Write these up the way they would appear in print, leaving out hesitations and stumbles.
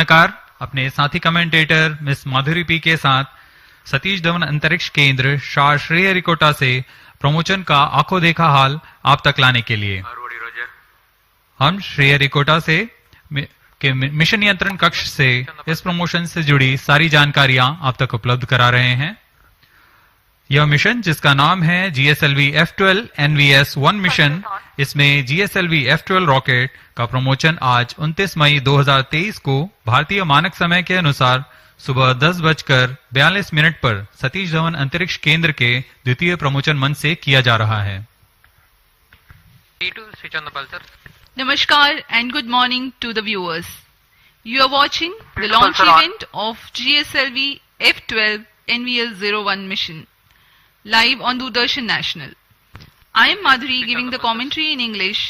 नकार अपने साथी कमेंटेटर मिस माधुरी पी के साथ सतीश धवन अंतरिक्ष केंद्र शार श्रीहरिकोटा से प्रमोशन का आंखों देखा हाल आप तक लाने के लिए हम श्रीहरिकोटा से के मिशन नियंत्रण कक्ष से इस प्रमोशन से जुड़ी सारी जानकारियां आप तक उपलब्ध करा रहे हैं। यह मिशन जिसका नाम है GSLV F12 NVS-1 मिशन, इसमें GSLV F12 रॉकेट का प्रमोशन आज 29 मई 2023 को भारतीय मानक समय के अनुसार सुबह 10:42 पर सतीश धवन अंतरिक्ष केंद्र के द्वितीय प्रमोशन मंच से किया जा रहा है। Namaskar and good morning to the viewers. You are watching the launch event of GSLV F12 NVS-01 mission live on Doordarshan National. I am Madhuri giving the commentary in English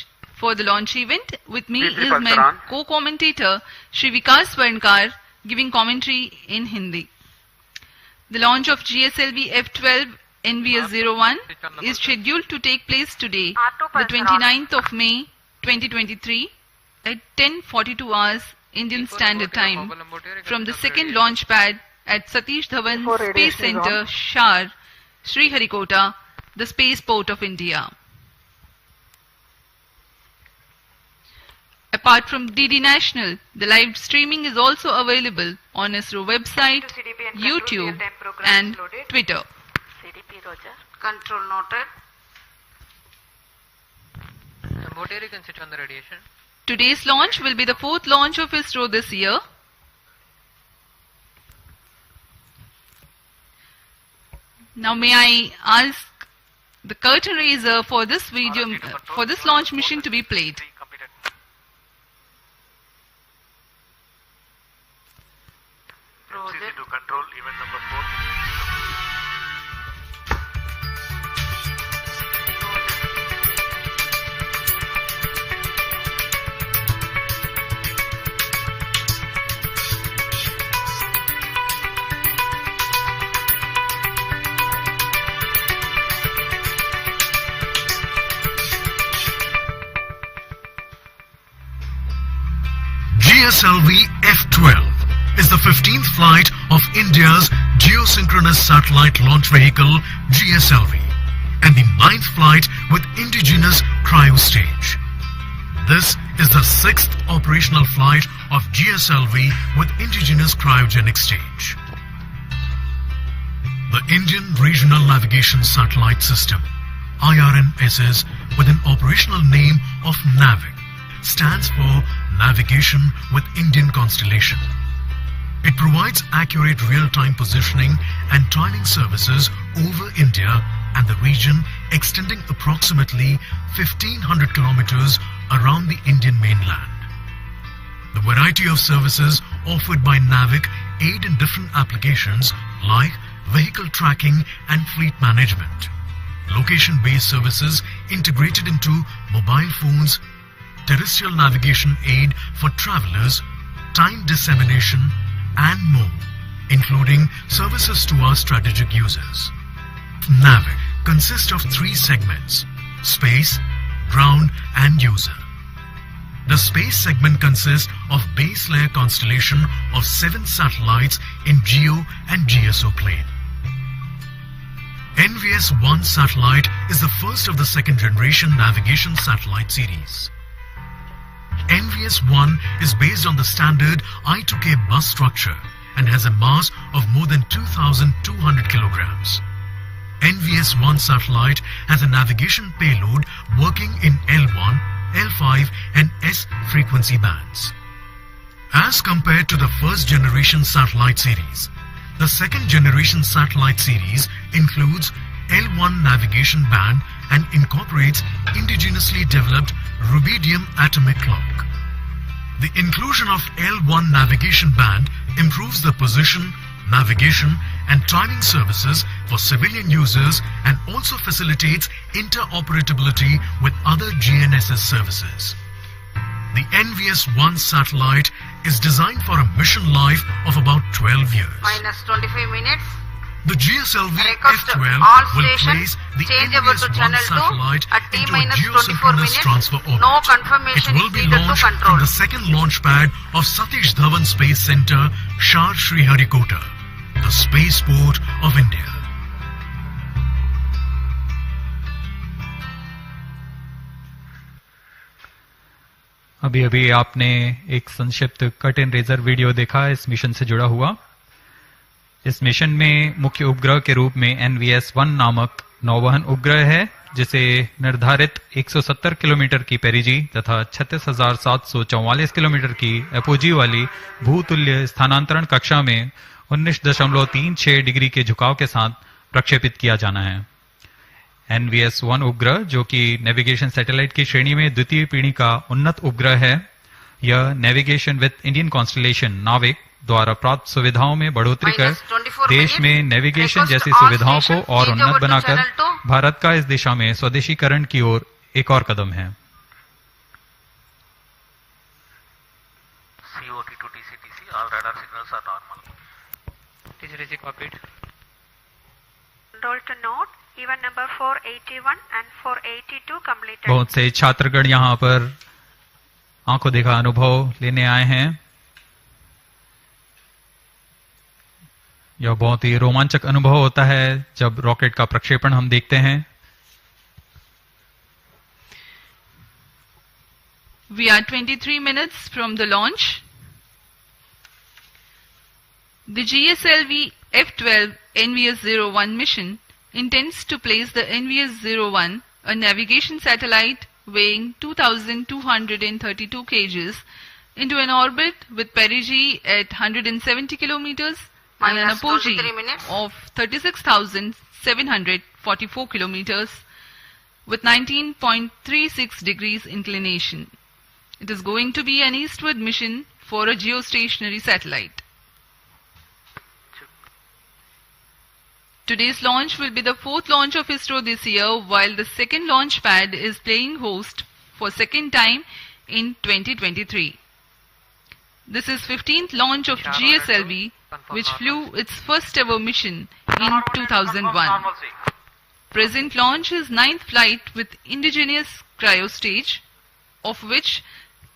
for the launch event. With me is my co-commentator Shri Vikas Swarnkar giving commentary in Hindi. The launch of GSLV F12 NVS-01 is scheduled to take place today, the 29th of May 2023 at 10:42 hours Indian Standard Time from the second launch pad at Satish Dhawan Space Center, Shar, Sriharikota, the spaceport of India. Apart from DD National, the live streaming is also available on ISRO website, YouTube and Twitter. CDP Roger. Control noted. Motor you can sit on the radiation. Today's launch will be the fourth launch of ISRO this year. Now may I ask the curtain raiser for this video, for this launch mission to be played. Proceed to control event number 4. GSLV F12 is the 15th flight of India's geosynchronous satellite launch vehicle GSLV and the 9th flight with indigenous cryo stage. This is the 6th operational flight of GSLV with indigenous cryogenic stage. The Indian Regional Navigation Satellite System, IRNSS, with an operational name of NAVIC, stands for Navigation with Indian Constellation. It provides accurate real-time positioning and timing services over India and the region extending approximately 1500 kilometers around the Indian mainland. The variety of services offered by NAVIC aid in different applications like vehicle tracking and fleet management, location-based services integrated into mobile phones, terrestrial navigation aid for travelers, time dissemination, and more, including services to our strategic users. NAVIC consists of 3 segments: space, ground, and user. The space segment consists of base layer constellation of 7 satellites in GEO and GSO plane. NVS-1 satellite is the first of the second generation navigation satellite series. NVS-1 is based on the standard I2K bus structure and has a mass of more than 2,200 kilograms. NVS-1 satellite has a navigation payload working in L1, L5 and S frequency bands. As compared to the first generation satellite series, the second generation satellite series includes L1 navigation band and incorporates indigenously developed rubidium atomic clock. The inclusion of L1 navigation band improves the position, navigation and timing services for civilian users and also facilitates interoperability with other GNSS services. The NVS-1 satellite is designed for a mission life of about 12 years. -25 minutes. The GSLV Request F12 all will stations place the change over to NVS-1 channel 2 satellite at into a T-24 geosynchronous minutes. transfer orbit. No confirmation It will is be needed to launched control. from the second launch pad of Satish Dhawan Space Center, Shar Sriharikota, the spaceport of India. अभी अभी आपने एक संक्षिप्त cut and razor video देखा इस mission से जुड़ा हुआ। इस मिशन में मुख्य उपग्रह के रूप में NVS-1 नामक नौवहन उपग्रह है, जिसे निर्धारित 170 किलोमीटर की पेरिजी तथा 36,744 किलोमीटर की एपोजी वाली भूतुल्य स्थानांतरण कक्षा में 19.36 डिग्री के झुकाव के साथ प्रक्षेपित किया जाना है। NVS-1 उपग्रह, जो कि नेविगेशन सैटेलाइट की श्रेणी में द्वितीय पीढ़ी का उन्नत उपग्रह है, यह नेविगेशन विद इंडियन कॉन्स्टलेशन नाविक द्वारा प्राप्त सुविधाओं में बढ़ोतरी कर देश में नेविगेशन जैसी सुविधाओं को और उन्नत बनाकर भारत का इस दिशा में स्वदेशीकरण की ओर एक और कदम है। COT to TCTC, all radar signals are normal. TCTC copied. Control to note, even number 481 and 482 completed. बहुत से छात्रगण यहाँ पर आंखों देखा अनुभव लेने आए हैं। यह बहुत ही रोमांचक अनुभव होता है जब रॉकेट का प्रक्षेपण हम देखते हैं। We are 23 minutes from the launch. The GSLV F12 NVS-01 mission intends to place the NVS-01, a navigation satellite weighing 2,232 kgs, into an orbit with perigee at 170 kilometers and an Minus apogee 23 minutes. of 36,744 kilometers with 19.36 degrees inclination. It is going to be an eastward mission for a geostationary satellite. Today's launch will be the fourth launch of ISRO this year, while the second launch pad is playing host for second time in 2023. This is 15th launch of GSLV, which flew its first ever mission in 2001. Present launch is 9th flight with indigenous cryo stage, of which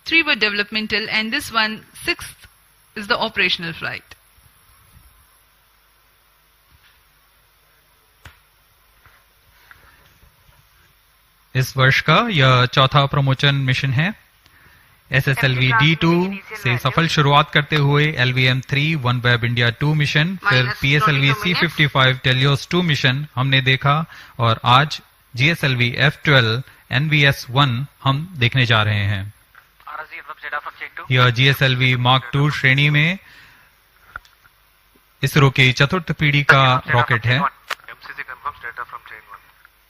3 were developmental and this one 6th is the operational flight. इस वर्ष का यह चौथा promotion mission है। SSLV D2 से सफल शुरुआत करते हुए LVM-3 OneWeb India 2 मिशन, फिर PSLV C55 Telios 2 मिशन हमने देखा और आज GSLV F12 NVS-1 हम देखने जा रहे हैं। यह GSLV Mark II श्रेणी में इसरो की चतुर्थ पीढ़ी का रॉकेट है।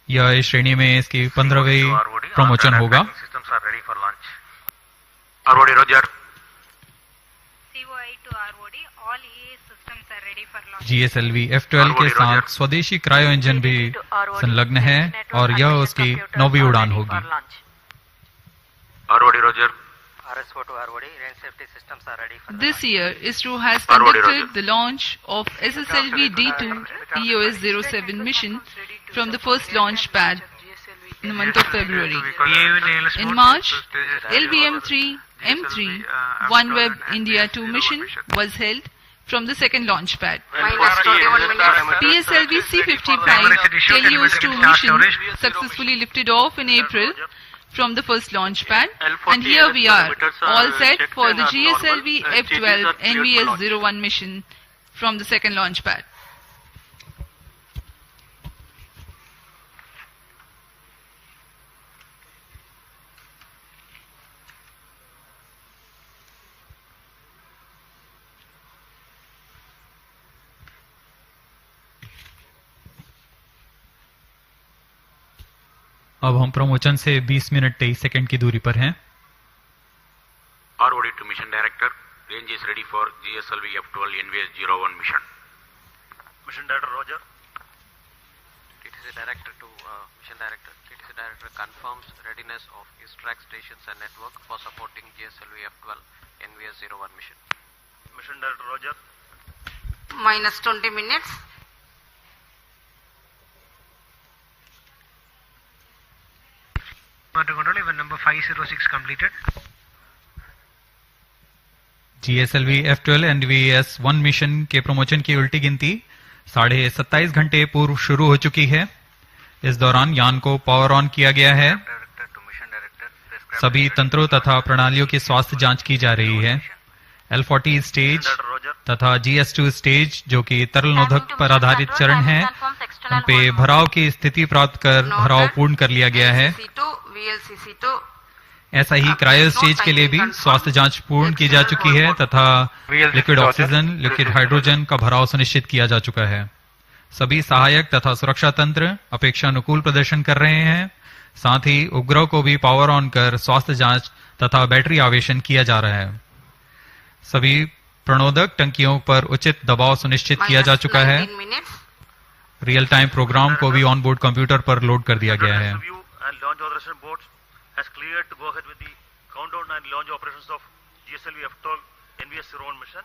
यह इस श्रेणी में इसकी 15वीं प्रमोशन होगा। ROD, Roger. COI to ROD, all EA systems are ready for launch. GSLV F12 के साथ स्वदेशी क्रायो इंजन भी संलग्न है और यह उसकी 9वीं उड़ान होगी। ROD, Roger. RSO to ROD, range safety systems are ready for This year, ISRO has ROD, conducted Roger. the launch of SSLV D2 EOS-07 mission from the first launch pad in the month of February. In March, LVM-3 M3 OneWeb India 2 mission was held from the second launch pad. Minus 21 minutes. PSLV C55 Telios 2 mission successfully lifted off in April from the first launch pad, and here we are, all set for the GSLV F12 NVS-01 mission from the second launch pad. अब हम promotion से 20 minute 23 second की दूरी पर हैं। ROD to Mission Director. Range is ready for GSLV F12 NVS-01 mission. Mission Director, Roger. TTC Director to Mission Director. TTC Director confirms readiness of his track stations and network for supporting GSLV F12 NVS-01 mission. Mission Director, Roger. Minus 20 minutes. Command control, event number 506 completed. GSLV F12 NVS 1 mission के promotion की उल्टी गिनती 27.5 घंटे पूर्व शुरू हो चुकी है। इस दौरान यान को पावर ऑन किया गया है। Director to mission director. सभी तंत्रों तथा प्रणालियों की स्वास्थ्य जांच की जा रही है। L40 स्टेज तथा GS2 स्टेज जो कि तरल नोधक पर आधारित चरण है, उन पे भराव की स्थिति प्राप्त कर भराव पूर्ण कर लिया गया है। VLCC2, VLCC2. ऐसा ही क्रायो स्टेज के लिए भी स्वास्थ्य जांच पूर्ण की जा चुकी है तथा लिक्विड ऑक्सीजन, लिक्विड हाइड्रोजन का भराव सुनिश्चित किया जा चुका है। सभी सहायक तथा सुरक्षा तंत्र अपेक्षानुकूल प्रदर्शन कर रहे हैं। साथ ही उपग्रह को भी पावर ऑन कर स्वास्थ्य जांच तथा बैटरी आवेशन किया जा रहा है। सभी प्रणोदक टंकियों पर उचित दबाव सुनिश्चित किया जा चुका है। 19 minutes. रियल टाइम प्रोग्राम को भी ऑन बोर्ड कंप्यूटर पर लोड कर दिया गया है। View and launch authorization board has cleared to go ahead with the countdown and launch operations of GSLV F12 NVS-01 mission.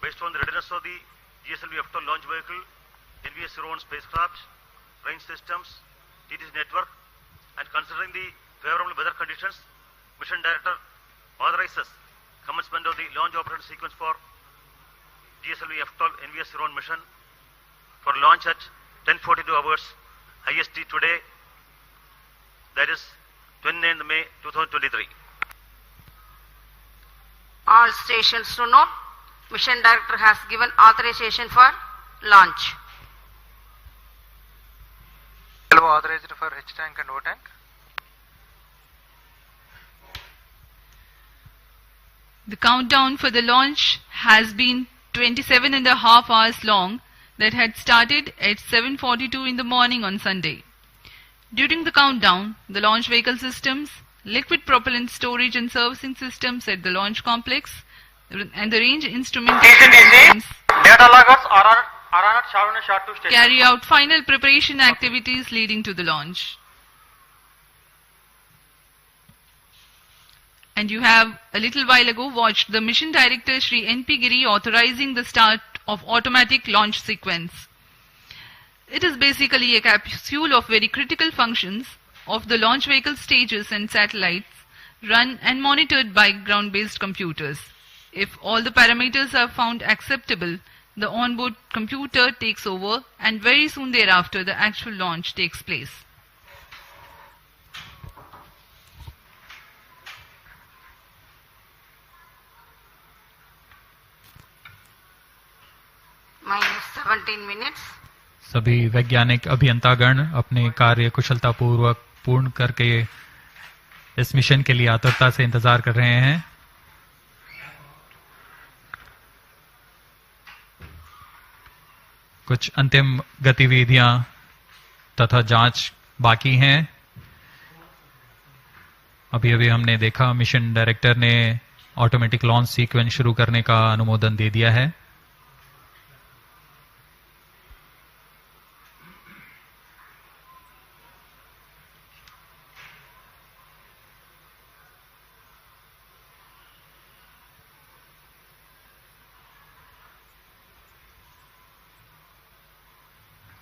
Based on the readiness of the GSLV F12 launch vehicle, NVS-01 spacecraft, range systems, TTC network, and considering the favorable weather conditions, Mission Director authorizes commencement of the launch operation sequence for GSLV F12 NVS-01 mission for launch at 10:42 hours IST today, that is 29th May 2023. All stations to note, Mission Director has given authorization for launch. Authorized for H tank and O tank. The countdown for the launch has been 27.5 hours long that had started at 7:42 in the morning on Sunday. During the countdown, the launch vehicle systems, liquid propellant storage and servicing systems at the launch complex, and the range instrumentation systems Data loggers are on SHA-1 station. carry out final preparation activities leading to the launch. And you have a little while ago watched the mission director Shri N.P. Giri authorizing the start of automatic launch sequence. It is basically a capsule of very critical functions of the launch vehicle stages and satellites run and monitored by ground-based computers. If all the parameters are found acceptable, the onboard computer takes over and very soon thereafter the actual launch takes place. Minus 17 minutes. सभी वैज्ञानिक अभियंतागण अपने कार्य कुशलतापूर्वक पूर्ण करके इस mission के लिए आतुरता से इंतजार कर रहे हैं। कुछ अंतिम गतिविधियां तथा जांच बाकी हैं। अभी अभी हमने देखा मिशन डायरेक्टर ने ऑटोमेटिक लॉन्च सीक्वेंस शुरू करने का अनुमोदन दे दिया है।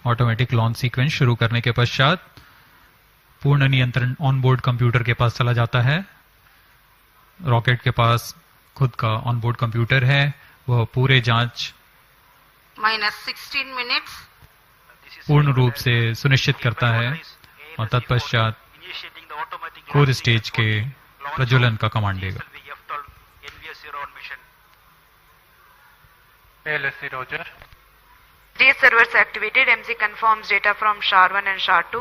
ऑटोमेटिक लॉन्च सीक्वेंस शुरू करने के पश्चात पूर्ण नियंत्रण ऑनबोर्ड कंप्यूटर के पास चला जाता है। रॉकेट के पास खुद का ऑनबोर्ड कंप्यूटर है, वह पूरे जांच Minus 16 minutes. पूर्ण रूप से सुनिश्चित करता है और तत्पश्चात कोर स्टेज के प्रज्वलन का कमांड देगा। ALSC Roger. These servers activated. MC confirms data from SHA-1 and SHA-2.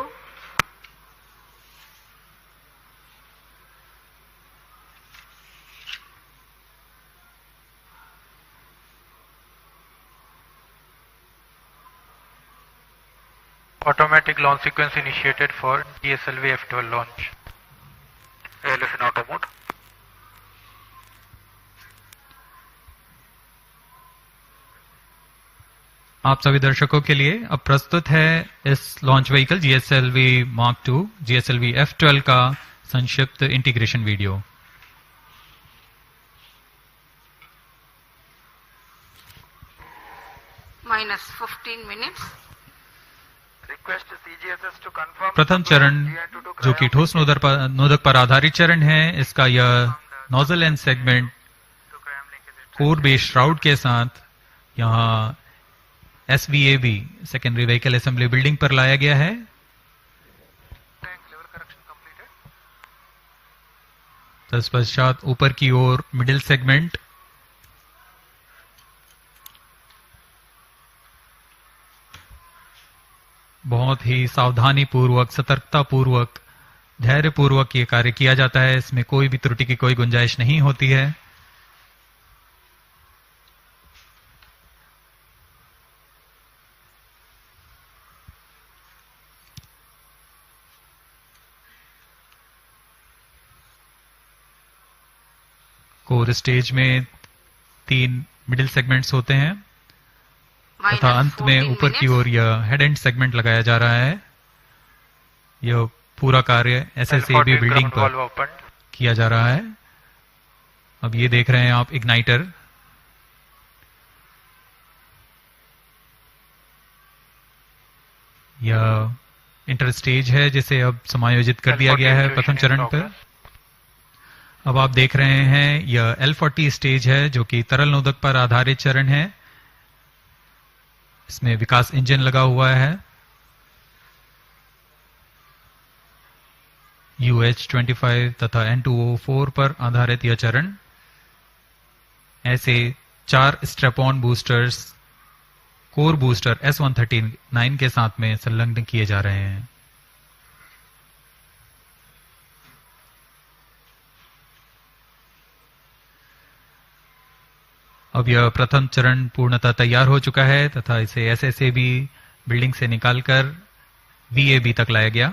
Automatic launch sequence initiated for GSLV F12 launch. ALS in auto mode. आप सभी दर्शकों के लिए अब प्रस्तुत है इस launch vehicle GSLV Mark II GSLV F12 का संक्षिप्त integration video. Minus 15 minutes. request CGSS to confirm प्रथम चरण जो कि ठोस नोदक पर आधारित चरण है, इसका यह nozzle and segment core base shroud के साथ यहाँ SVAB secondary vehicle assembly building पर लाया गया है। तत्पश्चात ऊपर की ओर मिडिल सेगमेंट, बहुत ही सावधानी पूर्वक, सतर्कता पूर्वक, धैर्य पूर्वक ये कार्य किया जाता है। इसमें कोई भी त्रुटि की कोई गुंजाइश नहीं होती है। कोर स्टेज में 3 मिडिल सेगमेंट्स होते हैं तथा अंत में ऊपर की ओर यह हेड एंड सेगमेंट लगाया जा रहा है। यह पूरा कार्य SSAB बिल्डिंग पर किया जा रहा है। अब ये देख रहे हैं आप इग्नाइटर, यह इंटर स्टेज है जिसे अब समायोजित कर दिया गया है प्रथम चरण पर। अब आप देख रहे हैं यह L40 स्टेज है जो कि तरल नोदक पर आधारित चरण है। इसमें विकास इंजन लगा हुआ है। UH-25 तथा N2O4 पर आधारित यह चरण। ऐसे 4 strap-on boosters core booster S139 के साथ में संलग्न किए जा रहे हैं। अब यह प्रथम चरण पूर्णतः तैयार हो चुका है तथा इसे SSAB बिल्डिंग से निकालकर VAB तक लाया गया।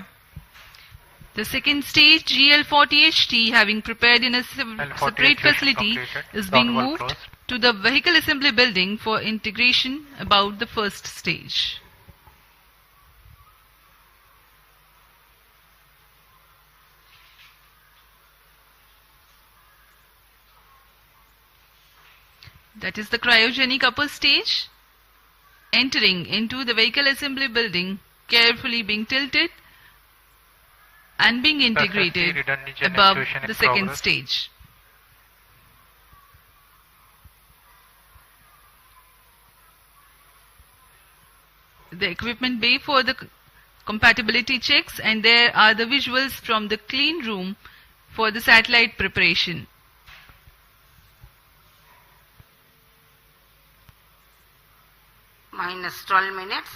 The second stage, GL40HT, having prepared in a separate facility, is being moved to the vehicle assembly building for integration about the first stage. That is the cryogenic upper stage. Entering into the vehicle assembly building, carefully being tilted and being integrated above the second stage. The equipment bay for the compatibility checks, and there are the visuals from the clean room for the satellite preparation. Minus 12 minutes.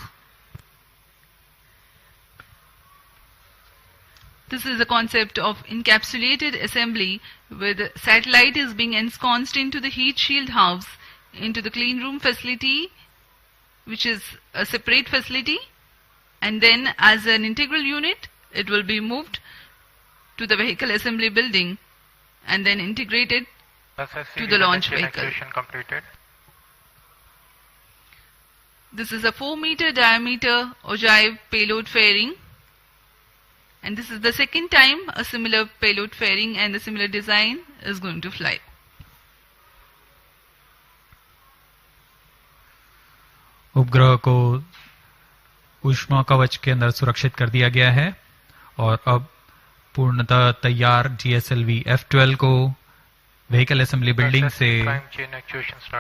This is the concept of encapsulated assembly, where the satellite is being ensconced into the heat shield house, into the clean room facility, which is a separate facility, and then as an integral unit, it will be moved to the vehicle assembly building and then integrated to the launch vehicle. Completed. This is a 4-meter diameter ogive payload fairing, and this is the second time a similar payload fairing and a similar design is going to fly. उपग्रह को ऊष्मा कवच के अंदर सुरक्षित कर दिया गया है और अब पूर्णतः तैयार GSLV F12 को व्हीकल असेंबली बिल्डिंग से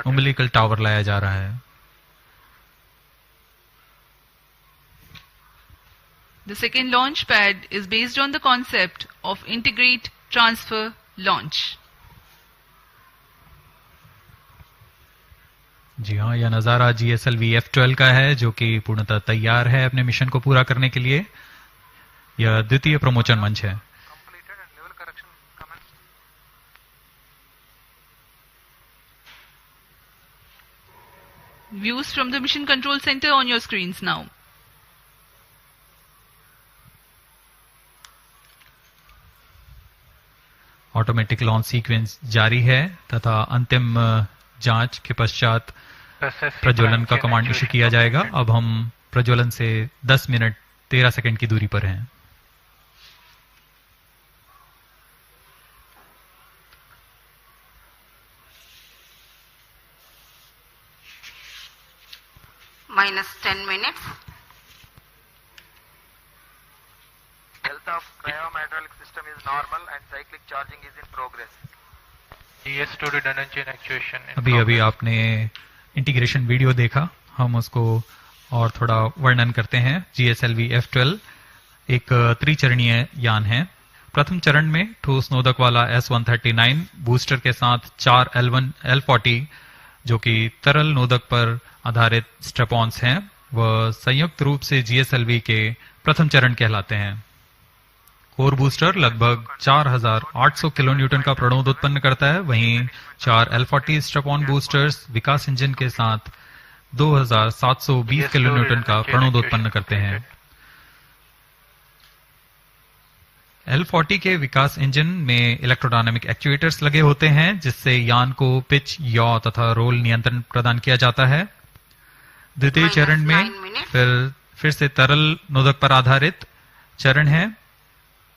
उम्बिलिकल टावर लाया जा रहा है। The second launch pad is based on the concept of integrate, transfer, launch. जी हाँ, यह नज़ारा GSLV F12 का है जो कि पूर्णतः तैयार है अपने मिशन को पूरा करने के लिए। यह द्वितीय प्रमोचन मंच है। Views from the mission control center on your screens now. Automatic launch sequence जारी है तथा अंतिम जांच के पश्चात प्रज्वलन का कमांड इशू किया जाएगा। अब हम प्रज्वलन से 10 मिनट 13 सेकंड की दूरी पर हैं। Minus 10 minutes. of cryom-hydraulic system is normal and cyclic charging is in progress. GS2 redundant chain actuation in अभी progress. आपने इंटीग्रेशन वीडियो देखा, हम उसको और थोड़ा वर्णन करते हैं। GSLV F12 एक त्रिचरणीय यान है। प्रथम चरण में ठोस नोदक वाला S139 बूस्टर के साथ 4 L40 जो कि तरल नोदक पर आधारित स्ट्रेपॉन्स हैं, वह संयुक्त रूप से GSLV के प्रथम चरण कहलाते हैं। कोर बूस्टर लगभग 4800 किलो न्यूटन का प्रणोद उत्पन्न करता है, वहीं 4 L40 स्ट्रेपॉन बूस्टर्स विकास इंजन के साथ 2720 किलो न्यूटन का प्रणोद उत्पन्न करते हैं। L40 के विकास इंजन में इलेक्ट्रोडायनामिक एक्चुएटर्स लगे होते हैं, जिससे यान को पिच, याव तथा रोल नियंत्रण प्रदान किया जाता है। द्वितीय चरण में फिर से तरल नोदक पर आधारित चरण है।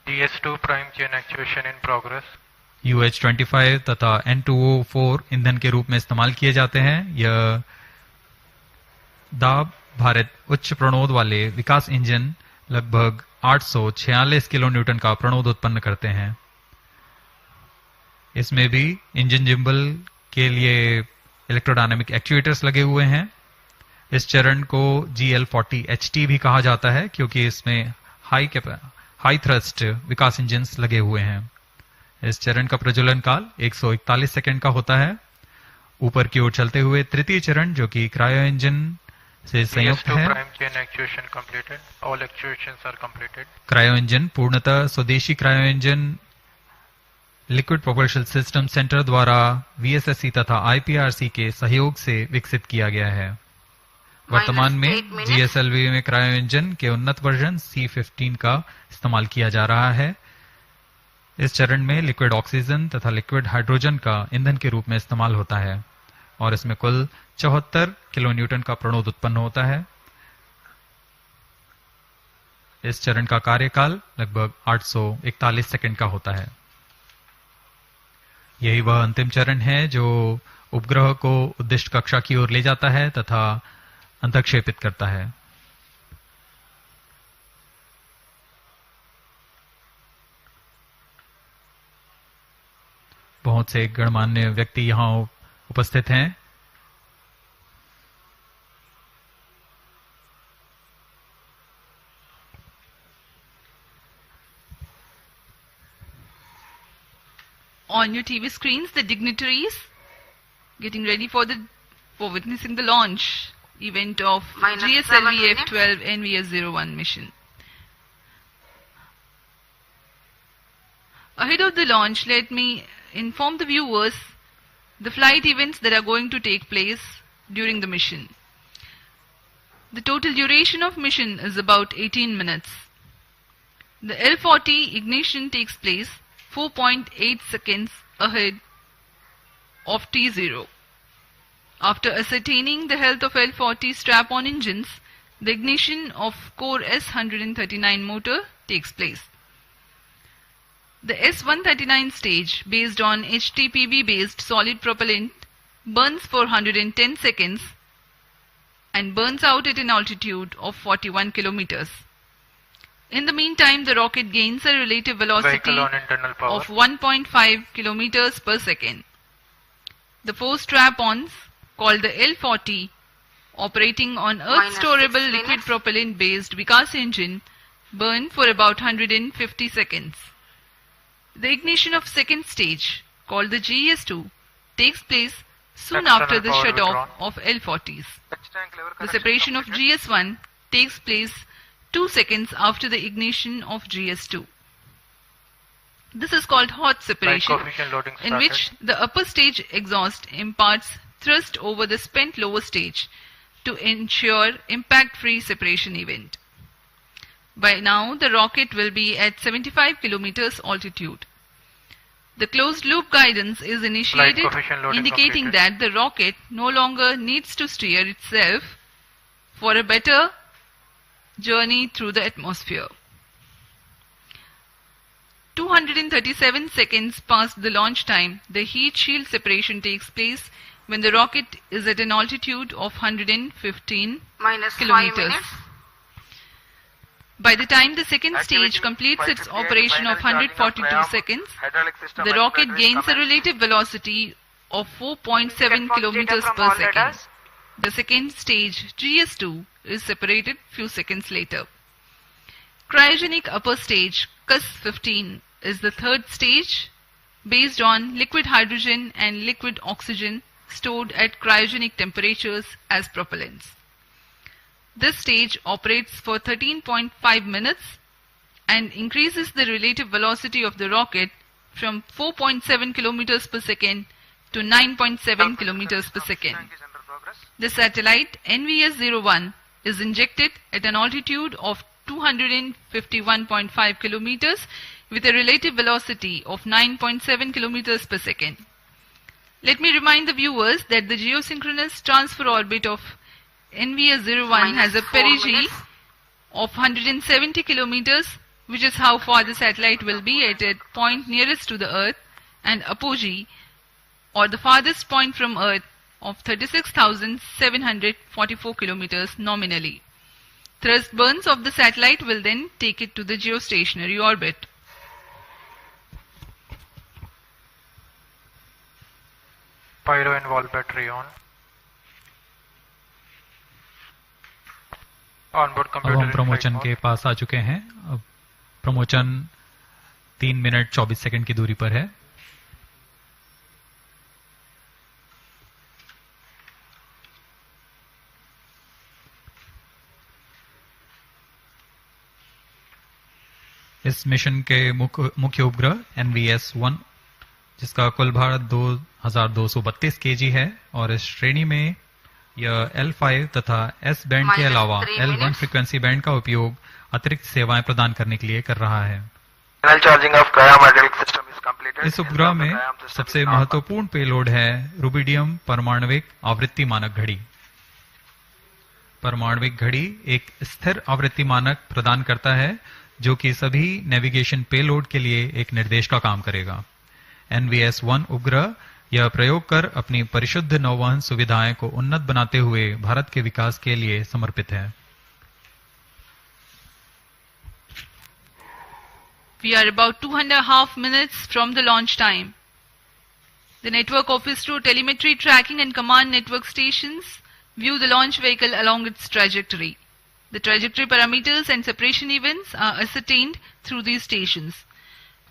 GS2 prime chain actuation in progress. UH-25 तथा N2O4 ईंधन के रूप में इस्तेमाल किए जाते हैं। यह दाब भारित उच्च प्रणोद वाले विकास इंजन लगभग 846 किलो न्यूटन का प्रणोद उत्पन्न करते हैं। इसमें भी इंजन जिम्बल के लिए इलेक्ट्रोडायनामिक एक्चुएटर्स लगे हुए हैं। इस चरण को GL40HT भी कहा जाता है, क्योंकि इसमें हाई थ्रस्ट विकास इंजन लगे हुए हैं। इस चरण का प्रज्वलन काल 141 सेकंड का होता है। ऊपर की ओर चलते हुए तृतीय चरण, जो कि क्रायो इंजन से संयुक्त GS2 है। prime chain actuation completed. All actuations are completed. Cryo engine पूर्णतः स्वदेशी cryo engine liquid propulsion system centre द्वारा VSSC तथा IPRC के सहयोग से विकसित किया गया है। वर्तमान में GSLV में क्रायो इंजन के उन्नत वर्जन C15 का इस्तेमाल किया जा रहा है। इस चरण में लिक्विड ऑक्सीजन तथा लिक्विड हाइड्रोजन का ईंधन के रूप में इस्तेमाल होता है और इसमें कुल 74 किलो न्यूटन का प्रणोद उत्पन्न होता है। इस चरण का कार्यकाल लगभग 841 सेकंड का होता है। यही वह अंतिम चरण है जो उपग्रह को उद्दिष्ट कक्षा की ओर ले जाता है तथा अंतक्षेपित करता है। बहुत से गणमान्य व्यक्ति यहाँ उपस्थित हैं। On your TV screens, the dignitaries getting ready for witnessing the launch event of GSLV F12 NVS-01 mission. Ahead of the launch, let me inform the viewers the flight events that are going to take place during the mission. The total duration of mission is about 18 minutes. The L40 ignition takes place 4.8 seconds ahead of T0. After ascertaining the health of L40 strap-on engines, the ignition of core S139 motor takes place. The S139 stage, based on HTPB-based solid propellant, burns for 110 seconds and burns out at an altitude of 41 kilometers. In the meantime, the rocket gains a relative velocity Vehicle on internal power. of 1.5 kilometers per second. The four strap-ons, called the L40, operating on Earth storable liquid propellant-based Vikas engine, burn for about 150 seconds. The ignition of second stage, called the GS2, takes place soon External after the power shut-off withdrawn. of L40s. Tank lever The connection separation of completed. GS1 takes place 2 seconds after the ignition of GS2. This is called hot separation, coefficient loading in which started. the upper stage exhaust imparts thrust over the spent lower stage to ensure impact-free separation event. By now, the rocket will be at 75 kilometers altitude. The closed loop guidance is initiated, coefficient loading indicating completed. that the rocket no longer needs to steer itself for a better journey through the atmosphere. 237 seconds past the launch time, the heat shield separation takes place when the rocket is at an altitude of 115 minus 5 kilometers. minutes. By the time the second Activity stage completes its 558, operation of final charging of 142 RAM, seconds, hydraulic system the and rocket batteries gains a commence. relative velocity of 4.7 Confirms kilometers data from per all second. radars. The second stage, GS2, is separated few seconds later. Cryogenic upper stage, CUS-15, is the third stage based on liquid hydrogen and liquid oxygen stored at cryogenic temperatures as propellants. This stage operates for 13.5 minutes and increases the relative velocity of the rocket from 4.7 kilometers per second to 9.7 kilometers per second. Tank is under progress. The satellite NVS-01 is injected at an altitude of 251.5 kilometers with a relative velocity of 9.7 kilometers per second. Let me remind the viewers that the geosynchronous transfer orbit of NVS-01 has a 4 perigee minutes. of 170 kilometers, which is how far the satellite will be at a point nearest to the Earth, and apogee, or the farthest point from Earth, of 36,744 kilometers nominally. Thrust burns of the satellite will then take it to the geostationary orbit. Pyro and wall battery on. Onboard अब computer हम in प्रमोचन flight के mode. पास आ चुके हैं। अब प्रमोचन 3 minute 24 second की दूरी पर है। इस मिशन के मुख्य उपग्रह NVS-1, जिसका कुल भार 2232 केजी है, और इस श्रेणी में यह L5 तथा S बैंड के Minus अलावा 3 L1 minutes. फ्रीक्वेंसी बैंड का उपयोग अतिरिक्त सेवाएं प्रदान करने के लिए कर रहा है। Final charging of Gayam hydraulic system is completed. इस उपग्रह में Gayam system सबसे is normal. महत्वपूर्ण पेलोड है रुबिडियम परमाणविक आवृत्ति मानक घड़ी। परमाणविक घड़ी एक स्थिर आवृत्ति मानक प्रदान करता है जो कि सभी नेविगेशन पेलोड के लिए एक निर्देश का काम करेगा। NVS-1 उपग्रह यह प्रयोग कर अपनी परिशुद्ध नौवहन सुविधाएं को उन्नत बनाते हुए भारत के विकास के लिए समर्पित है। We are about 2.5 minutes from the launch time. The network office through telemetry tracking and command network stations view the launch vehicle along its trajectory. The trajectory parameters and separation events are ascertained through these stations.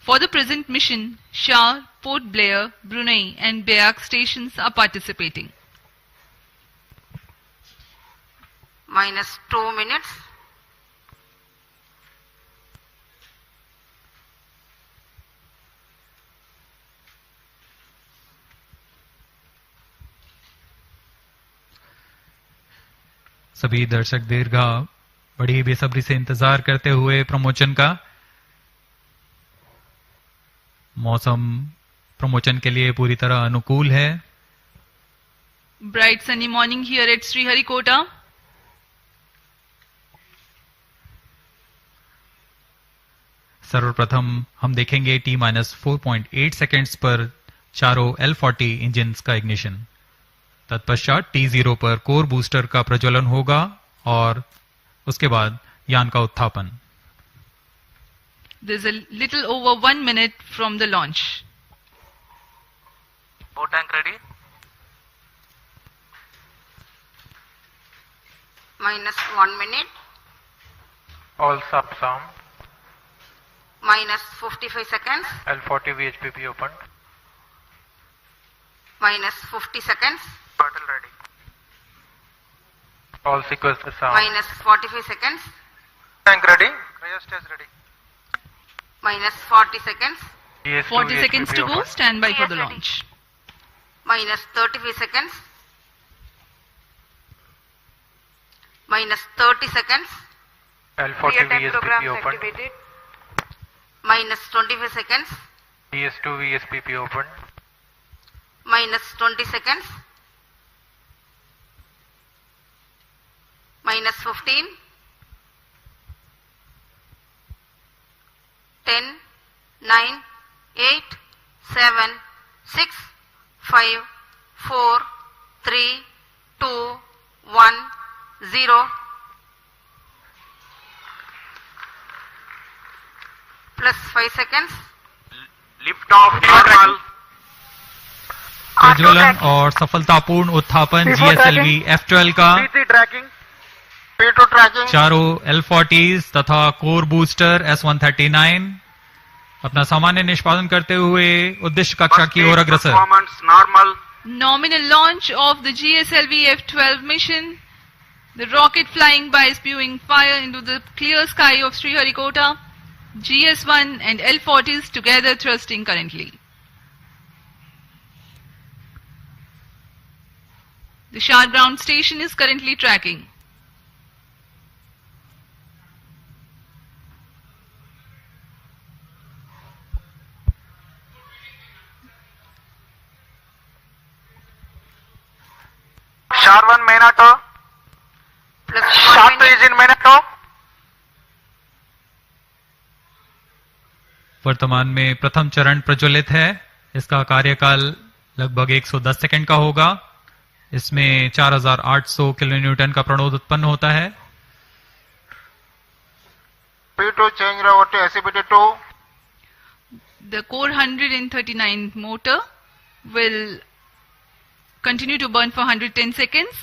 For the present mission, Shah, Port Blair, Brunei and Beak stations are participating. Minus 2 minutes. सभी दर्शक दीर्घा बड़ी बेसब्री से इंतजार करते हुए प्रमोचन का। मौसम प्रमोचन के लिए पूरी तरह अनुकूल है। Bright sunny morning here at Sriharikota. सर्वप्रथम हम देखेंगे T-4.8 सेकेंड्स पर चारों L40 इंजिन्स का इग्निशन। तत्पश्चात T0 पर कोर बूस्टर का प्रज्वलन होगा और उसके बाद यान का उत्थापन। There's a little over 1 minute from the launch. Boat tank ready. Minus 1 minute. All subs armed. Minus 55 seconds. L40 VHPP opened. Minus 50 seconds. Turtle ready. All sequences armed. Minus 45 seconds. Tank ready. Cryostat ready. Minus 40 seconds. DS2 40 seconds VHPP to go. opened. Stand by for the Yes, ready. launch. Minus 35 seconds. Minus 30 seconds. L40 Real-time VSPP programs opened. activated. Minus 25 seconds. DS2 VSPP opened. Minus 20 seconds. Minus 15. 10, 9, 8, 7, 6, 5, 4, 3, 2, 1, 0. plus 5 seconds. Lift off normal. प्रज्वलन और सफलतापूर्ण उत्थापन GSLV F12 का P3 tracking. P2 tracking. चारों L40s तथा core booster S139 अपना सामान्य निष्पादन करते हुए उद्देश्य कक्षा First की ओर stage अग्रसर। performance normal. Nominal launch of the GSLV F12 mission. The rocket flying by spewing fire into the clear sky of Sriharikota. GS1 and L40s together thrusting currently. The Shah ground station is currently tracking. Shar 1 main auto. Plus Shar 1 2 minute. is in main auto. वर्तमान में प्रथम चरण प्रज्वलित है। इसका कार्यकाल लगभग 110 second का होगा। इसमें 4800 किलोन्यूटन का प्रणोद उत्पन्न होता है। P2 change over to SCBT2. The core 139 motor will continue to burn for 110 seconds,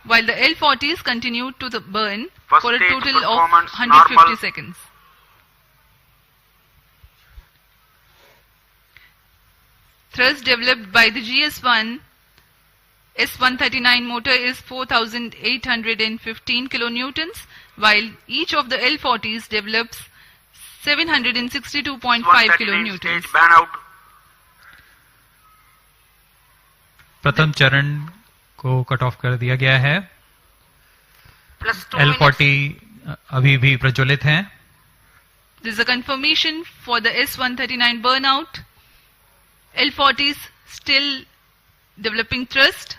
while the L40s continue to burn First for a stage total of performance 150 normal. seconds. Thrust developed by the GS1 S139 motor is 4815 kilonewtons, while each of the L40s develops 762.5 139 kilonewtons. stage ban out. प्रथम चरण को cut off कर दिया गया है। Plus 2 minutes. L40 अभी भी प्रज्वलित हैं। This is a confirmation for the S139 burnout. L40s still developing thrust.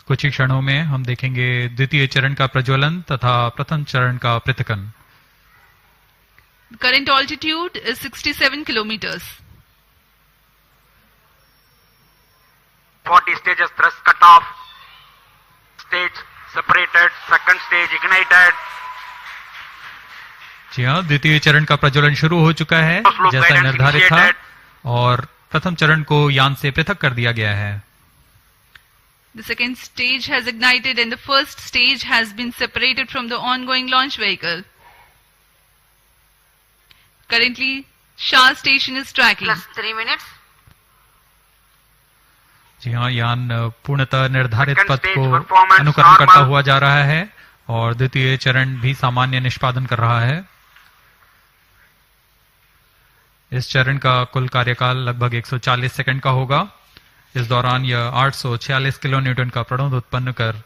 कुछ ही क्षणों में हम देखेंगे द्वितीय चरण का प्रज्वलन तथा प्रथम चरण का पृथक्कन। The current altitude is 67 kilometers. 40 stages thrust cut off. Stage separated. Second stage ignited. जी हाँ, द्वितीय चरण का प्रज्वलन शुरू हो चुका है जैसा निर्धारित था और प्रथम चरण को यान से पृथक कर दिया गया है। The second stage has ignited and the first stage has been separated from the ongoing launch vehicle. Currently, Shah station is tracking. Plus 3 minutes. जी हाँ, यान पूर्णतः निर्धारित Second पथ stage को performance अनुकरण करता normal. हुआ जा रहा है और द्वितीय चरण भी सामान्य निष्पादन कर रहा है। इस चरण का कुल कार्यकाल लगभग 140 सेकंड का होगा। इस दौरान यह 846 किलोन्यूटन का प्रणोद उत्पन्न कर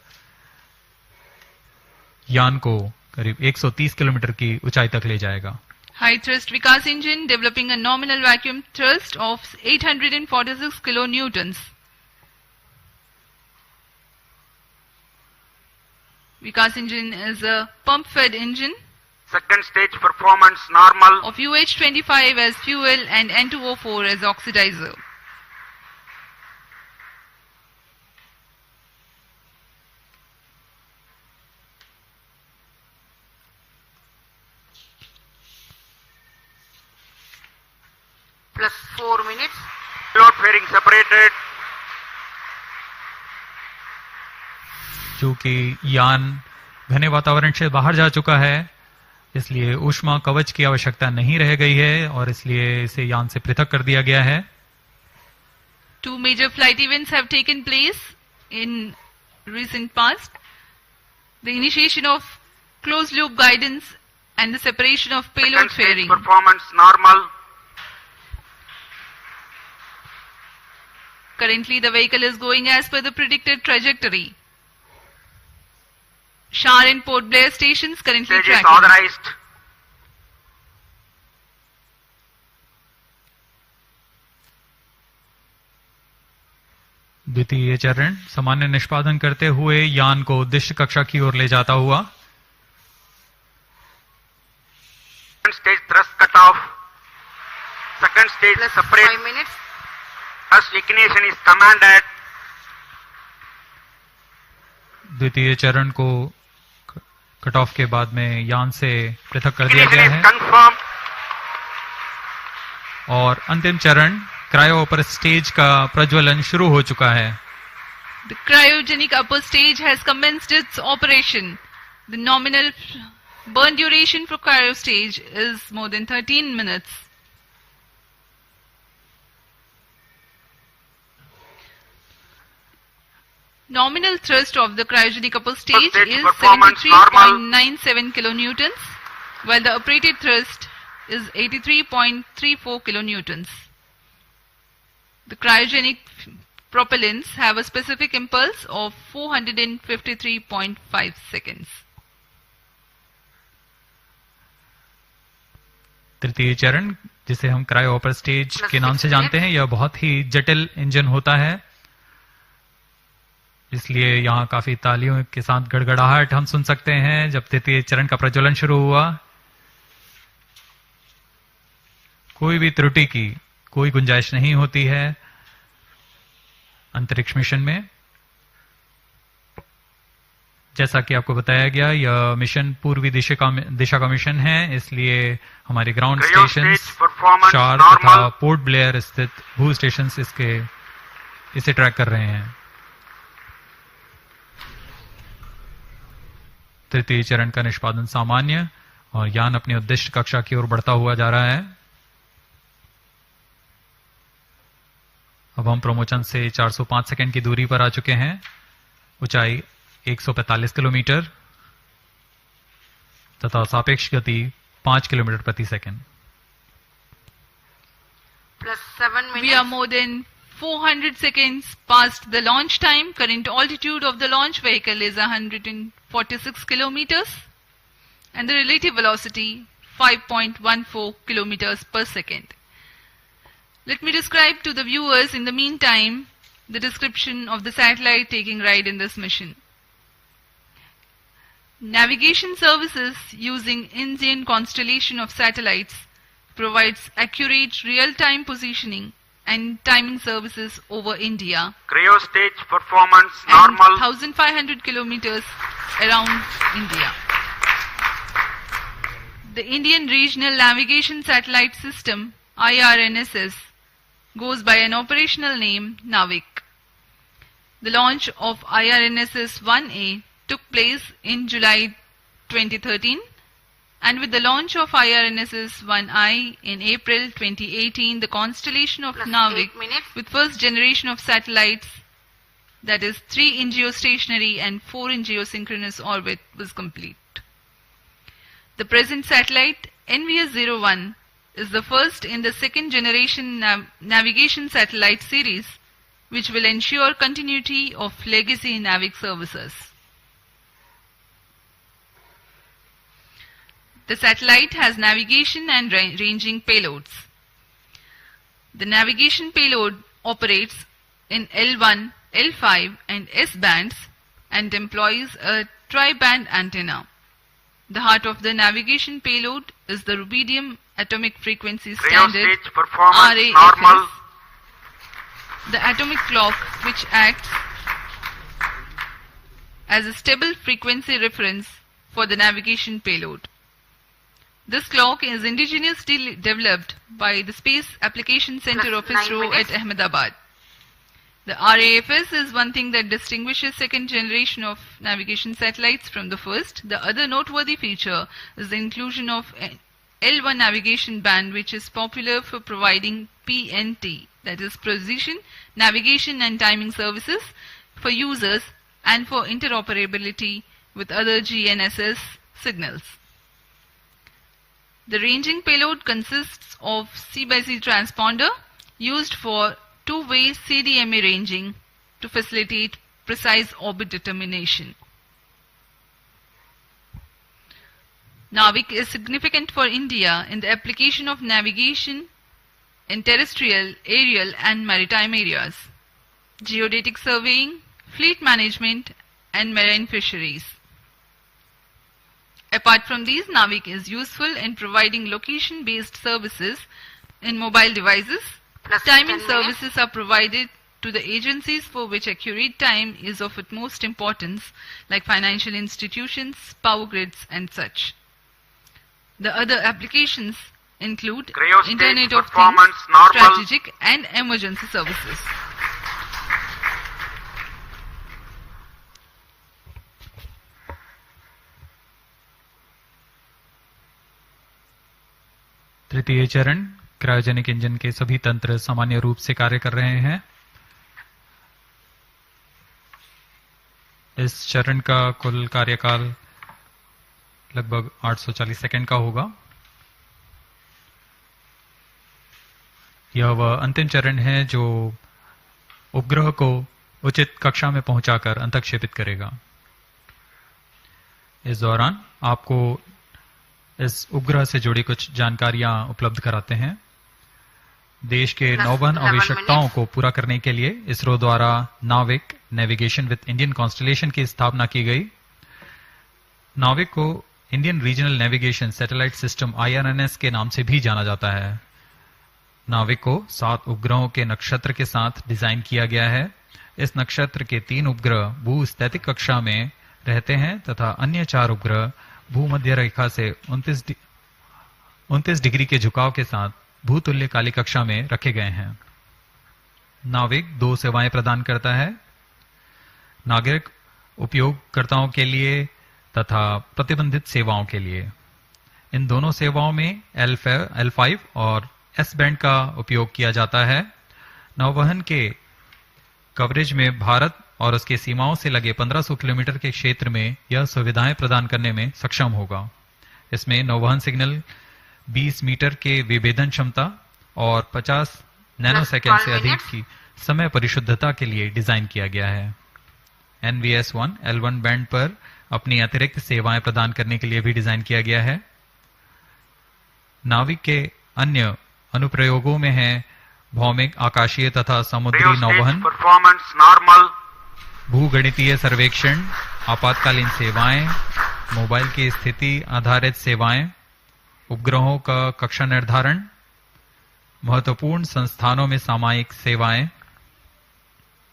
यान को करीब 130 किलोमीटर की ऊंचाई तक ले जाएगा। High thrust Vikas engine developing a nominal vacuum thrust of 846 kilonewtons. Vikas engine is a pump-fed engine Second stage performance normal. of UH25 as fuel and N2O4 as oxidizer. Plus 4 minutes. Load fairing separated. चूंकि यान घने वातावरण से बाहर जा चुका है इसलिए ऊष्मा कवच की आवश्यकता नहीं रह गई है और इसलिए इसे यान से पृथक कर दिया गया है। Two major flight events have taken place in recent past. The initiation of closed loop guidance and the separation of payload Second stage fairing. performance normal. Currently the vehicle is going as per the predicted trajectory. Shar and Port Blair stations currently Stage is tracking. authorized. द्वितीय चरण सामान्य निष्पादन करते हुए यान को उद्देश्य कक्षा की ओर ले जाता हुआ। Second stage thrust cut off. Second stage Plus separate. 5 minutes. First ignition is commanded. द्वितीय चरण को कट ऑफ के बाद में यान से पृथक कर दिया गया है confirmed. और अंतिम चरण क्रायो अपर स्टेज का प्रज्वलन शुरू हो चुका है. The cryogenic upper stage has commenced its operation. The nominal burn duration for cryo stage is more than 13 minutes. Nominal thrust of the cryogenic upper stage stage is performance normal. 73.97 kilonewtons, while the operated thrust is 83.34 kilonewtons. The cryogenic propellants have a specific impulse of 453.5 seconds. तृतीय चरण जिसे हम cryo upper stage के नाम से जानते हैं, यह बहुत ही जटिल इंजन होता है, इसलिए यहाँ काफी तालियों के साथ गड़गड़ाहट हम सुन सकते हैं जब तृतीय चरण का प्रज्वलन शुरू हुआ. कोई भी त्रुटि की कोई गुंजाइश नहीं होती है अंतरिक्ष मिशन में. जैसा कि आपको बताया गया, यह मिशन पूर्वी दिशा का मिशन है, इसलिए हमारे ग्राउंड स्टेशन शार तथा पोर्ट ब्लेयर स्थित भू स्टेशन इसे ट्रैक कर रहे हैं. तृतीय चरण का निष्पादन सामान्य और यान अपनी उद्दिष्ट कक्षा की ओर बढ़ता हुआ जा रहा है. अब हम प्रमोचन से 405 सेकंड की दूरी पर आ चुके हैं. ऊंचाई 145 किलोमीटर तथा सापेक्ष गति 5 किलोमीटर प्रति second. Plus 7 minutes. We are more than 400 seconds past the launch time. Current altitude of the launch vehicle is 146 kilometers and the relative velocity 5.14 kilometers per second. Let me describe to the viewers in the meantime the description of the satellite taking ride in this mission. Navigation services using Indian constellation of satellites provides accurate real-time positioning and timing services over India Cryo stage performance and normal. 1500 kilometers around India. The Indian Regional Navigation Satellite System IRNSS goes by an operational name NAVIC. The launch of IRNSS 1A took place in July 2013, and with the launch of IRNSS 1I in April 2018, the constellation of Plus NAVIC 8 minutes. with first generation of satellites, that is 3 in geostationary and 4 in geosynchronous orbit, was complete. The present satellite NVS-01 is the first in the second generation navigation satellite series, which will ensure continuity of legacy NAVIC services. The satellite has navigation and ranging payloads. The navigation payload operates in L1, L5 and S bands and employs a tri-band antenna. The heart of the navigation payload is the rubidium atomic frequency Cryo standard stage performance RAFS, normal. the atomic clock which acts as a stable frequency reference for the navigation payload. This clock is indigenously developed by the Space Application Center Plus of 9 ISRO minutes. at Ahmedabad. The RAFS is one thing that distinguishes second generation of navigation satellites from the first. The other noteworthy feature is the inclusion of an L1 navigation band, which is popular for providing PNT, that is precision, navigation and timing services for users and for interoperability with other GNSS signals. The ranging payload consists of C/C transponder used for two-way CDMA ranging to facilitate precise orbit determination. NAVIC is significant for India in the application of navigation in terrestrial, aerial and maritime areas, geodetic surveying, fleet management and marine fisheries. Apart from these, NAVIC is useful in providing location-based services in mobile devices. Plus Timing 10 minutes. services are provided to the agencies for which accurate time is of utmost importance, like financial institutions, power grids, and such. The other applications include Cryostage Internet of performance Things, normal. strategic and emergency services. तृतीय चरण, cryogenic engine के सभी तंत्र सामान्य रूप से कार्य कर रहे हैं। इस चरण का कुल कार्यकाल लगभग 840 सेकंड का होगा। यह वह अंतिम चरण है जो उपग्रह को उचित कक्षा में पहुंचाकर अंतक्षेपित करेगा। इस दौरान आपको इस उपग्रह से जुड़ी कुछ जानकारियां उपलब्ध कराते हैं। देश के नौवहन आवश्यकताओं को पूरा करने के लिए इसरो द्वारा नाविक नेविगेशन विद इंडियन कॉन्स्टलेशन की स्थापना की गई। नाविक को Indian regional navigation satellite system IRNS के नाम से भी जाना जाता है। नाविक को 7 उपग्रहों के नक्षत्र के साथ डिजाइन किया गया है। इस नक्षत्र के 3 उपग्रह भूस्थैतिक कक्षा में रहते हैं तथा अन्य 4 उपग्रह भूमध्य रेखा से 29 डिग्री के झुकाव के साथ भूतुल्य काली कक्षा में रखे गए हैं। नाविक 2 सेवाएं प्रदान करता है, नागरिक उपयोगकर्ताओं के लिए तथा प्रतिबंधित सेवाओं के लिए। इन दोनों सेवाओं में L5 और S बैंड का उपयोग किया जाता है। नौवहन के कवरेज में भारत और उसके सीमाओं से लगे 1500 किलोमीटर के क्षेत्र में यह सुविधाएं प्रदान करने में सक्षम होगा। इसमें नौवहन सिग्नल 20 मीटर के विभेदन क्षमता और 50 नैनोसेकंड से अधिक की समय परिशुद्धता के लिए डिजाइन किया गया है। NVS-1 L1 बैंड पर अपनी अतिरिक्त सेवाएं प्रदान करने के लिए भी डिजाइन किया गया है। नाविक के अन्य अनुप्रयोगों में है भौमिक, आकाशीय तथा समुद्री नौवहन, परफॉर्मेंस नॉर्मल, भूगणितीय सर्वेक्षण, आपातकालीन सेवाएं, मोबाइल की स्थिति आधारित सेवाएं, उपग्रहों का कक्षा निर्धारण, महत्वपूर्ण संस्थानों में सामयिक सेवाएं,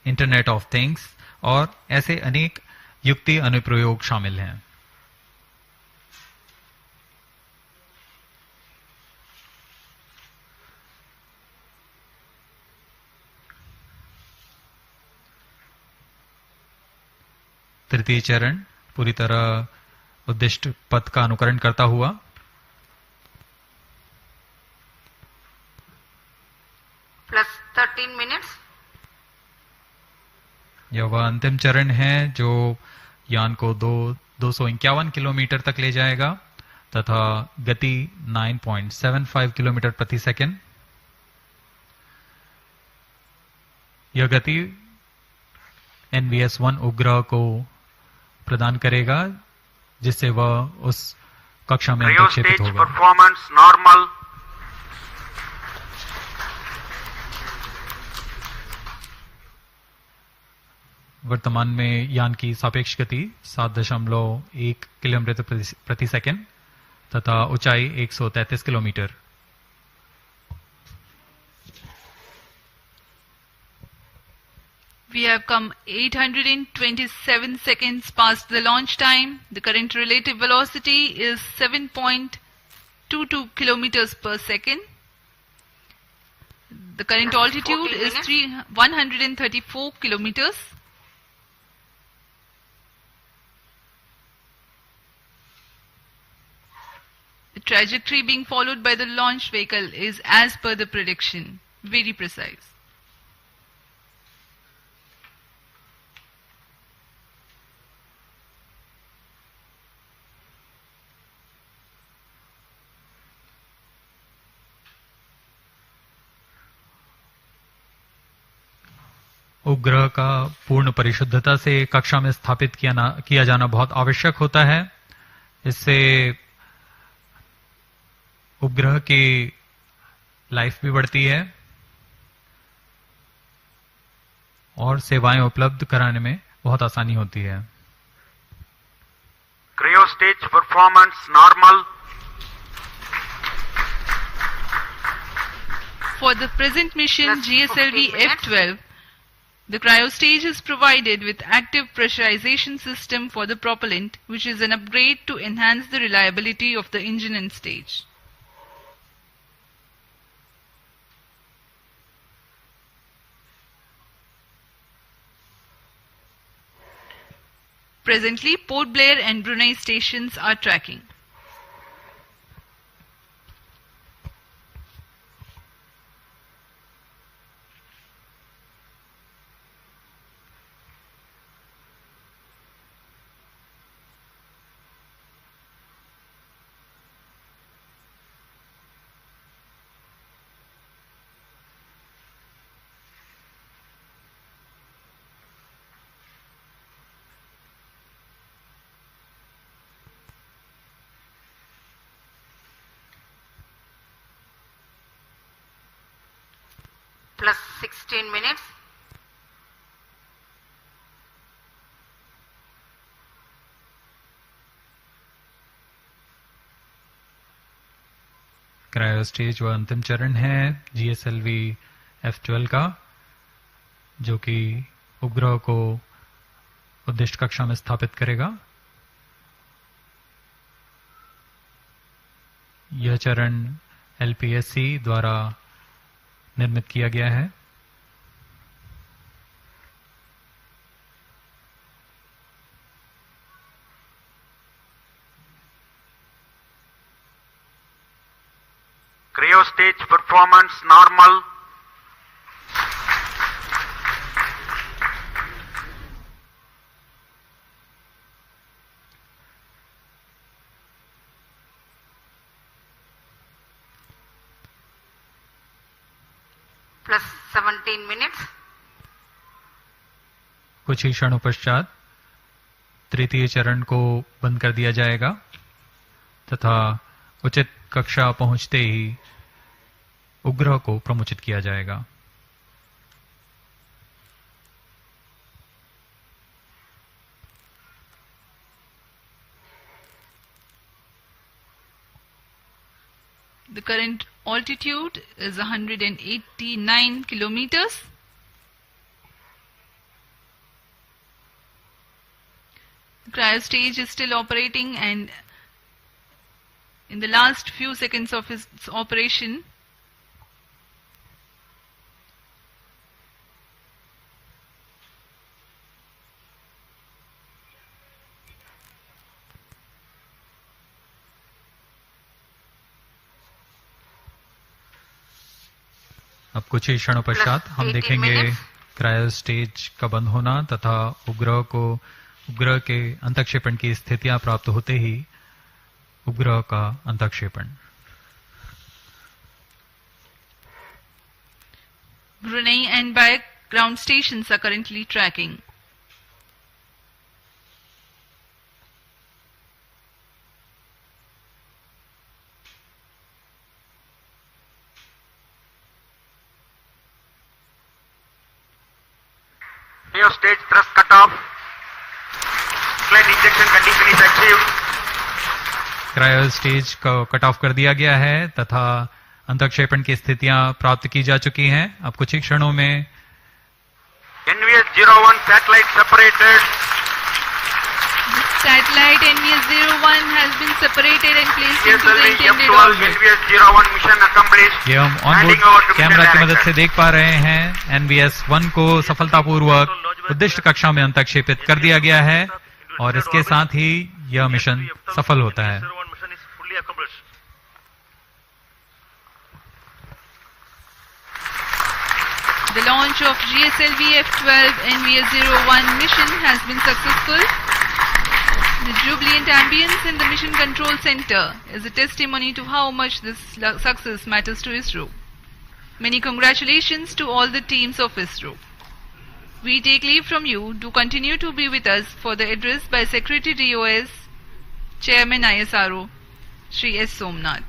इंटरनेट ऑफ थिंग्स और ऐसे अनेक युक्ति अनुप्रयोग शामिल हैं। तृतीय चरण पूरी तरह उद्दिष्ट पथ का अनुकरण करता हुआ +13 minutes. यह वह अंतिम चरण है जो यान को 251 किलोमीटर तक ले जाएगा तथा गति 9.75 किलोमीटर प्रति सेकंड। यह गति NVS-1 उपग्रह को प्रदान करेगा जिससे वह उस कक्षा में अंतक्षेपित होगा। परफॉर्मेंस नॉर्मल, वर्तमान में यान की सापेक्ष गति 7.1 किलोमीटर प्रति सेकंड तथा ऊंचाई 133 kilometre. We have come 827 seconds past the launch time. The current relative velocity is 7.22 kilometers per second. The current altitude is 134 kilometers. The trajectory being followed by the launch vehicle is as per the prediction, very precise. उपग्रह का पूर्ण परिशुद्धता से कक्षा में स्थापित किया जाना बहुत आवश्यक होता है। इससे उपग्रह की लाइफ भी बढ़ती है और सेवाएं उपलब्ध कराने में बहुत आसानी होती है। Cryostage performance normal. For the present mission GSLV F12, The cryostage is provided with active pressurization system for the propellant, which is an upgrade to enhance the reliability of the engine and stage. Presently, Port Blair and Brunei stations are tracking. Plus 16 minutes. Cryo stage व अंतिम चरण है GSLV F12 का, जो कि उपग्रह को उद्दिष्ट कक्षा में स्थापित करेगा। यह चरण LPSC द्वारा निर्मित किया गया है। Cryo stage performance normal. Plus 17 minutes. कुछ ही क्षणों पश्चात तृतीय चरण को बंद कर दिया जाएगा तथा उचित कक्षा पहुंचते ही उपग्रह को प्रमोचित किया जाएगा। The current altitude is 189 kilometers. The cryostage is still operating, and in the last few seconds of its operation, अब कुछ ही क्षणों पश्चात हम देखेंगे क्रायो स्टेज का बंद होना तथा उपग्रह के अंतक्षेपण की स्थितियां प्राप्त होते ही उपग्रह का अंतक्षेपण। Brunei and Biak ground stations are currently tracking. Cryo stage thrust cutoff. Slide injection condition is achieved. Cryo stage को कट ऑफ कर दिया गया है तथा अंतक्षेपण की स्थितियां प्राप्त की जा चुकी हैं। अब कुछ ही क्षणों में NVS-01 satellite separated. Satellite NVS-01 has been separated and placed into the GSLV intended F12 orbit. NVS-01 mission accomplished. ये हम ऑनबोर्ड कैमरा की मदद से देख पा रहे हैं। NVS-1 को सफलतापूर्वक उद्दिष्ट कक्षा में अंतक्षेपित कर दिया गया है और इसके साथ ही यह मिशन सफल होता है। mission is fully accomplished. The launch of GSLV F12 NVS-01 mission has been successful. The jubilant ambience in the Mission Control Center is a testimony to how much this success matters to ISRO. Many congratulations to all the teams of ISRO. We take leave from you to continue to be with us for the address by Secretary DOS, Chairman ISRO, Shri S. Somnath.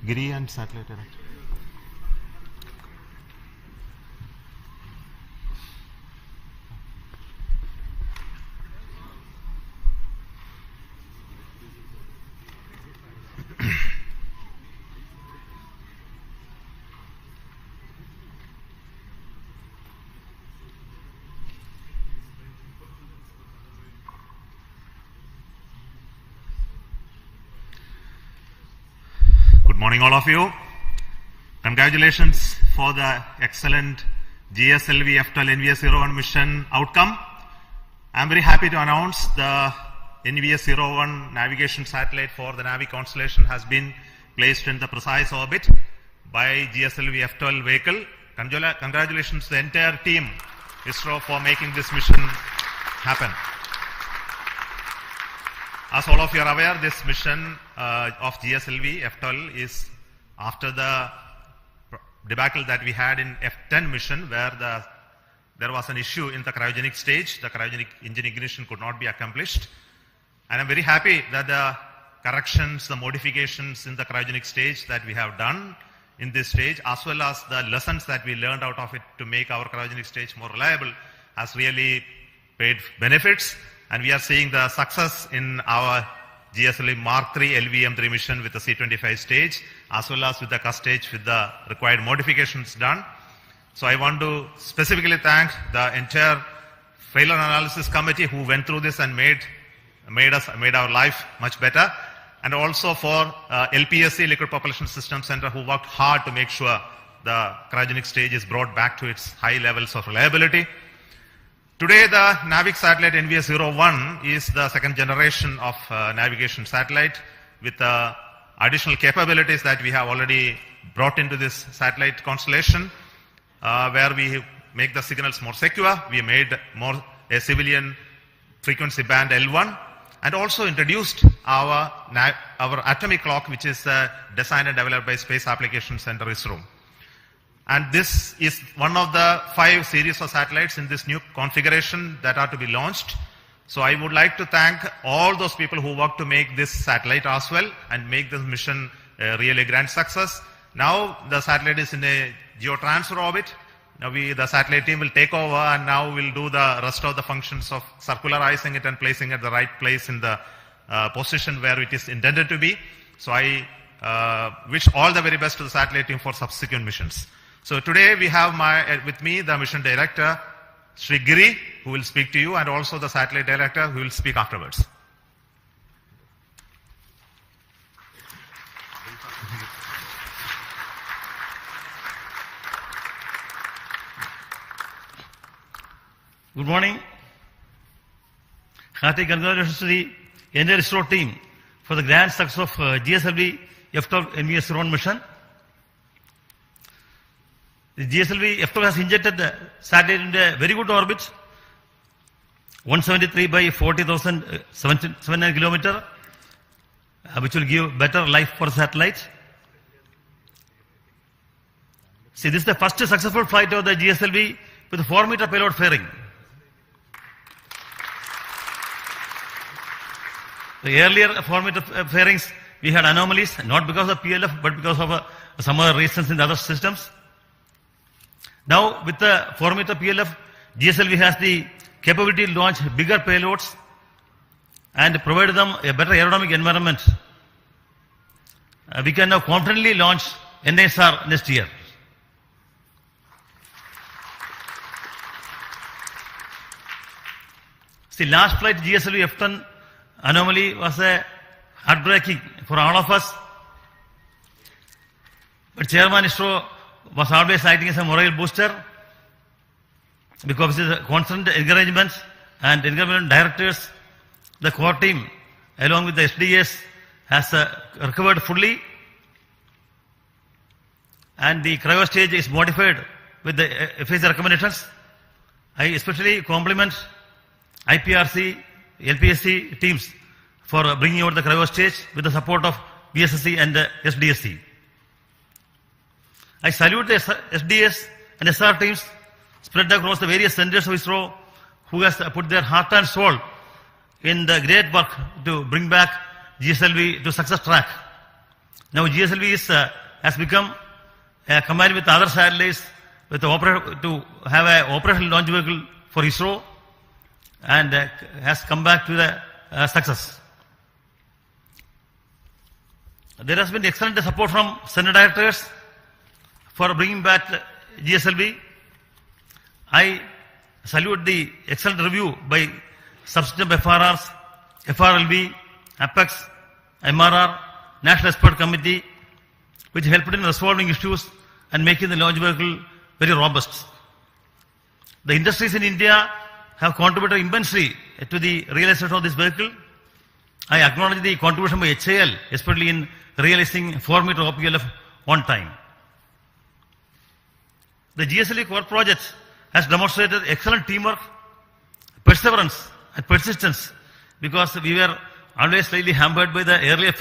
Giri and Satellite Director. Good morning, all of you. Congratulations for the excellent GSLV F12 NVS-01 mission outcome. I'm very happy to announce the NVS-01 navigation satellite for the Navi constellation has been placed in the precise orbit by GSLV F12 vehicle. Congratulations to the entire team ISRO for making this mission happen. As all of you are aware, this mission of GSLV F12 is after the debacle that we had in F10 mission, where there was an issue in the cryogenic stage. The cryogenic engine ignition could not be accomplished. And I'm very happy that the corrections, the modifications in the cryogenic stage that we have done in this stage, as well as the lessons that we learned out of it to make our cryogenic stage more reliable, has really paid benefits. And we are seeing the success in our GSLV Mark III LVM-3 mission with the C-25 stage, as well as with the CUS stage with the required modifications done. So I want to specifically thank the entire failure analysis committee who went through this and made our life much better, and also for LPSC, Liquid Propulsion System Center, who worked hard to make sure the cryogenic stage is brought back to its high levels of reliability. Today, the NAVIC satellite NVS-01 is the second generation of navigation satellite with additional capabilities that we have already brought into this satellite constellation, where we make the signals more secure. We made more a civilian frequency band L1, and also introduced our atomic clock, which is designed and developed by Space Applications Center ISRO. And this is one of the 5 series of satellites in this new configuration that are to be launched. So I would like to thank all those people who worked to make this satellite as well and make this mission a really grand success. Now the satellite is in a geotransfer orbit. Now the satellite team will take over, and now we'll do the rest of the functions of circularizing it and placing it at the right place in the position where it is intended to be. So I wish all the very best to the satellite team for subsequent missions. So today we have with me the mission director, Sri Giri, who will speak to you, and also the satellite director, who will speak afterwards. Good morning. Hearty congratulations to the entire ISRO team for the grand success of GSLV F12 NVS-01 mission. The GSLV F12 has injected the satellite into a very good orbit, 173 by 40,709 kilometers, which will give better life for satellite. See, this is the first successful flight of the GSLV with a 4-meter payload fairing. The earlier 4-meter fairings, we had anomalies, not because of PLF, but because of some other reasons in the other systems. Now, with the 4-meter PLF, GSLV has the capability to launch bigger payloads and provide them a better aerodynamic environment. We can now confidently launch NSR next year. See, last flight GSLV F10 anomaly was heartbreaking for all of us. But Chairman ISRO was always acting as a morale booster, because of the constant encouragement and encouragement directors. The core team, along with the SDS, has recovered fully, and the cryo stage is modified with the FAC recommendations. I especially compliment IPRC, LPSC teams for bringing out the cryo stage with the support of PSSC and SDSC. I salute the SDS and SR teams spread across the various centers of ISRO, who has put their heart and soul in the great work to bring back GSLV to success track. Now GSLV has become combined with other satellites with to have an operational launch vehicle for ISRO, and has come back to the success. There has been excellent support from Center Directors for bringing back GSLV. I salute the excellent review by subsystem FRRs, FRLV, Apex, MRR, National Expert Committee, which helped in resolving issues and making the launch vehicle very robust. The industries in India have contributed immensely to the realization of this vehicle. I acknowledge the contribution by HAL, especially in realizing 4-meter OPLF on time. The GSLV core project has demonstrated excellent teamwork, perseverance and persistence, because we were always slightly hampered by the earlier